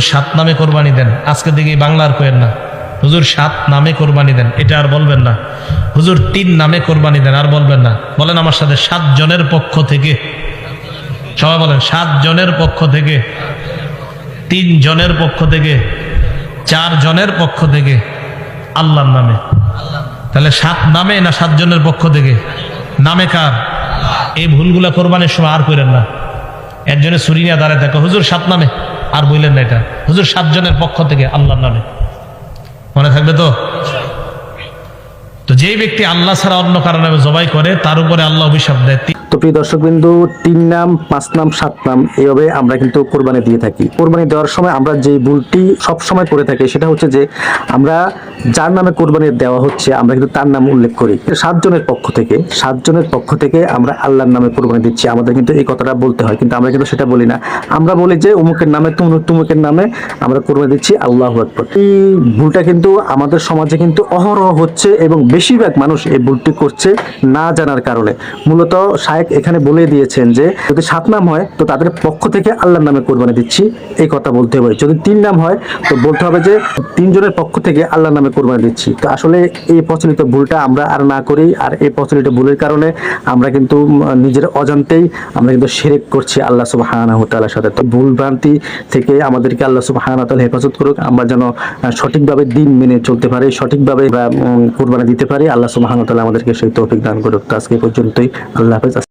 হুজুর 7 নামে কোরবানি দেন, আজকে দেখি বাংলার কোয়েন না, হুজুর 7 নামে কোরবানি দেন, এটা আর বলবেন না। হুজুর 3 নামে কোরবানি দেন, আর বলবেন না। বলেন আমার সাথে, 7 জনের পক্ষ থেকে, সবাই বলেন 7 জনের পক্ষ থেকে, 3 জনের পক্ষ থেকে, 4 জনের পক্ষ থেকে, আল্লাহর নামে। তাহলে 7 নামে না 7 জনের পক্ষ থেকে? নামে কার? এই ভুলগুলা কোরবানির সময় আর করেন না। একজনে ছুরি নিয়ে দাঁড়ায় থাকে, হুজুর 7 নামে, আর বললেন না এটা, হুজুর 7 জনের পক্ষ থেকে, আল্লাহর নামে। মনে থাকবে তো? তো যেই ব্যক্তি আল্লাহ ছাড়া অন্য কারো নামে জবাই করে, তার উপরে আল্লাহ অভিশাপ দেয়। তো প্রিয় দর্শকবিন্দু, 3 নাম, 5 নাম, 7 নাম এইভাবে আমরা কিন্তু কোরবানি দিয়ে থাকি। কোরবানি দেওয়ার সময় আমরা যে ভুলটি সব সময় করে থাকি সেটা হচ্ছে যে আমরা যার নামে কোরবানি দেওয়া হচ্ছে আমরা কিন্তু তার নাম উল্লেখ করি। 7 জনের পক্ষ থেকে, 7 জনের পক্ষ থেকে আমরা আল্লাহর নামে কোরবানি দিচ্ছি, আমাদের কিন্তু এই কথাটা বলতে হয়, কিন্তু আমরা কিন্তু সেটা বলি না। আমরা বলি যে অমুকের নামে, তুমুকের নামে আমরা কোরবানি দিচ্ছি, আল্লাহু আকবার। এই ভুলটা কিন্তু আমাদের সমাজে কিন্তু অহরহ হচ্ছে এবং বেশিরভাগ মানুষ এই ভুলটি করছে না জানার কারণে। মূলত এখানে বলে দিয়েছেন যে যদি 7 নাম হয় তো তাদের পক্ষ থেকে আল্লাহর নামে কোরবানি দিচ্ছি, এই কথা বলতে হবে। যদি 3 নাম হয় তো বলতে হবে যে 3 জনের পক্ষ থেকে আল্লাহর নামে কোরবানি দিচ্ছি। তো আসলে এই প্রচলিত ভুলটা আমরা আর না করি, আর এই প্রচলিত ভুলের কারণে আমরা কিন্তু নিজের অজান্তেই আমরা কিন্তু শিরক করছি আল্লাহ সুবহানাহু ওয়া তাআলার সাথে। তো ভুল ভ্রান্তি থেকে আমাদেরকে আল্লাহ সুবহানাহু ওয়া তাআলা হেফাজত করুক, আমরা যেন সঠিকভাবে দিন মেনে চলতে পারি, সঠিকভাবে কোরবানি দিতে পারি। আল্লাহ সুবহানাহু ওয়া তাআলা আমাদেরকে সেই তৌফিক দান করুক। তো আজকে পর্যন্তই, আল্লাহ হাফেজ।